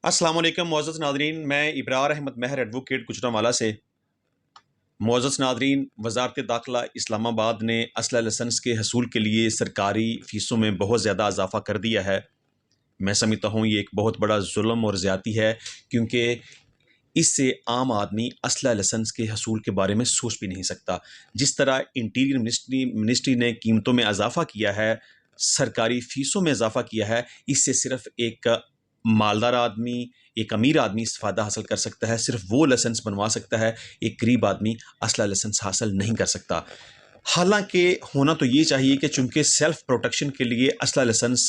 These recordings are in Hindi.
अस्सलाम वालेकुम मुअज़्ज़ज़ नाज़रीन, मैं इब्रार अहमद महर एडवोकेट गुजरांवाला से। मुअज़्ज़ज़ नाज़रीन, वज़ारत दाखिला इस्लामाबाद ने असला लाइसेंस के हसूल के लिए सरकारी फ़ीसों में बहुत ज़्यादा इजाफ़ा कर दिया है। मैं समझता हूँ ये एक बहुत बड़ा जुल्म और ज़्यादती है, क्योंकि इससे आम आदमी असला लाइसेंस के हसूल के बारे में सोच भी नहीं सकता। जिस तरह इंटीरियर मिनिस्ट्री ने कीमतों में इजाफ़ा किया है, सरकारी फ़ीसों में इजाफ़ा किया है, इससे सिर्फ़ एक मालदार आदमी, एक अमीर आदमी इस्तिफ़ादा हासिल कर सकता है, सिर्फ़ वो लाइसेंस बनवा सकता है, एक गरीब आदमी असला लाइसेंस हासिल नहीं कर सकता। हालाँकि होना तो ये चाहिए कि चूँकि सेल्फ़ प्रोटेक्शन के लिए असला लाइसेंस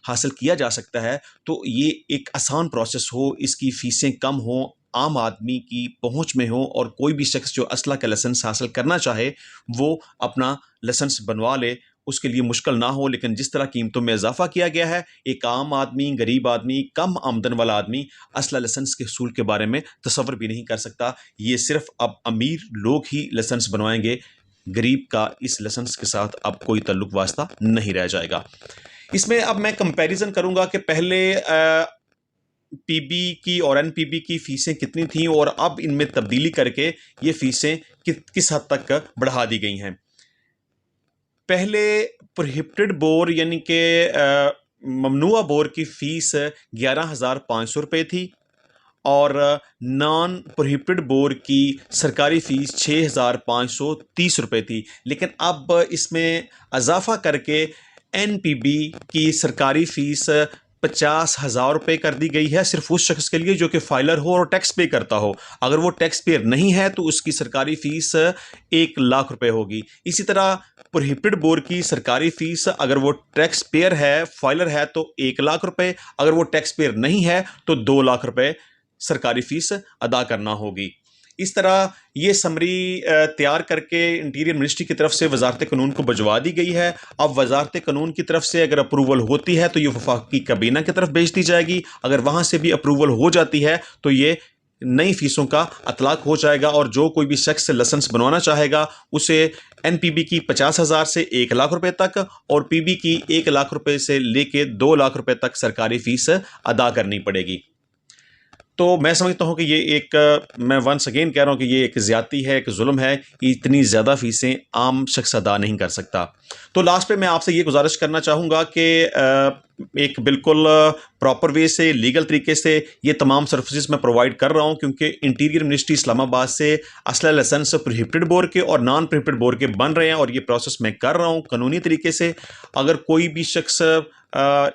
हासिल किया जा सकता है, तो ये एक आसान प्रोसेस हो, इसकी फ़ीसें कम हों, आम आदमी की पहुँच में हो और कोई भी शख़्स जो असला का लाइसेंस हासिल करना चाहे, वो अपना लाइसेंस बनवा ले, उसके लिए मुश्किल ना हो। लेकिन जिस तरह कीमतों में इज़ाफ़ा किया गया है, एक आम आदमी, गरीब आदमी, कम आमदन वाला आदमी असला लाइसेंस के हसूल के बारे में तसव्वुर भी नहीं कर सकता। ये सिर्फ़ अब अमीर लोग ही लाइसेंस बनवाएँगे, गरीब का इस लाइसेंस के साथ अब कोई ताल्लुक वास्ता नहीं रह जाएगा। इसमें अब मैं कंपैरिज़न करूँगा कि पहले पीबी की और एनपीबी की फ़ीसें कितनी थीं और अब इनमें तब्दीली करके ये फ़ीसें किस हद तक बढ़ा दी गई हैं। पहले प्रोहिबिटेड बोर यानी कि ममनुआ बोर की फ़ीस 11,500 रुपये थी और नॉन प्रोहिबिटेड बोर की सरकारी फ़ीस 6,530 रुपये थी। लेकिन अब इसमें इज़ाफ़ा करके एनपीबी की सरकारी फ़ीस 50,000 रुपये कर दी गई है, सिर्फ़ उस शख़्स के लिए जो कि फ़ाइलर हो और टैक्स पे करता हो। अगर वो टैक्स पेयर नहीं है तो उसकी सरकारी फ़ीस 1,00,000 रुपये होगी। इसी तरह प्रोहिबिटेड बोर की सरकारी फ़ीस अगर वो टैक्स पेयर है, फ़ाइलर है तो 1,00,000 रुपये, अगर वो टैक्स पेयर नहीं है तो 2,00,000 रुपये सरकारी फ़ीस अदा करना होगी। इस तरह ये समरी तैयार करके इंटीरियर मिनिस्ट्री की तरफ से वज़ारत कानून को भिजवा दी गई है। अब वज़ारत कानून की तरफ से अगर अप्रूवल होती है तो ये वफ़ाक़ी काबीना की तरफ भेज दी जाएगी। अगर वहाँ से भी अप्रूवल हो जाती है तो ये नई फ़ीसों का इतलाक़ हो जाएगा और जो कोई भी शख़्स लाइसेंस बनवाना चाहेगा उसे एनपीबी की 50,000 से 1,00,000 रुपये तक और पीबी की 1,00,000 रुपये से लेके 2,00,000 रुपये तक सरकारी फ़ीस अदा करनी पड़ेगी। तो मैं समझता हूँ कि ये एक मैं वंस अगेन कह रहा हूँ कि ये एक ज़्यादती है, एक ज़ुल्म है कि इतनी ज़्यादा फ़ीसें आम शख़्स अदा नहीं कर सकता। तो लास्ट पे मैं आपसे ये गुज़ारिश करना चाहूँगा कि एक बिल्कुल प्रॉपर वे से, लीगल तरीके से ये तमाम सर्विसेज़ मैं प्रोवाइड कर रहा हूँ, क्योंकि इंटीरियर मिनिस्ट्री इस्लामाबाद से असला लाइसेंस प्रोहिबिटेड बोर के और नॉन प्रोहिबिटेड बोर के बन रहे हैं और ये प्रोसेस मैं कर रहा हूँ कानूनी तरीके से। अगर कोई भी शख़्स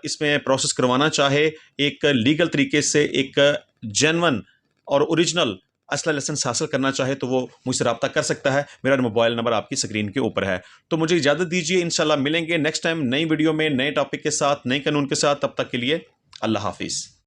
इसमें प्रोसेस करवाना चाहे, एक लीगल तरीके से एक जेन्युइन और ओरिजिनल असला लाइसेंस हासिल करना चाहे तो वो मुझसे रब्ता कर सकता है। मेरा मोबाइल नंबर आपकी स्क्रीन के ऊपर है। तो मुझे इजाज़त दीजिए, इंशाल्लाह मिलेंगे नेक्स्ट टाइम नई वीडियो में, नए टॉपिक के साथ, नए कानून के साथ। तब तक के लिए अल्लाह हाफ़िज़।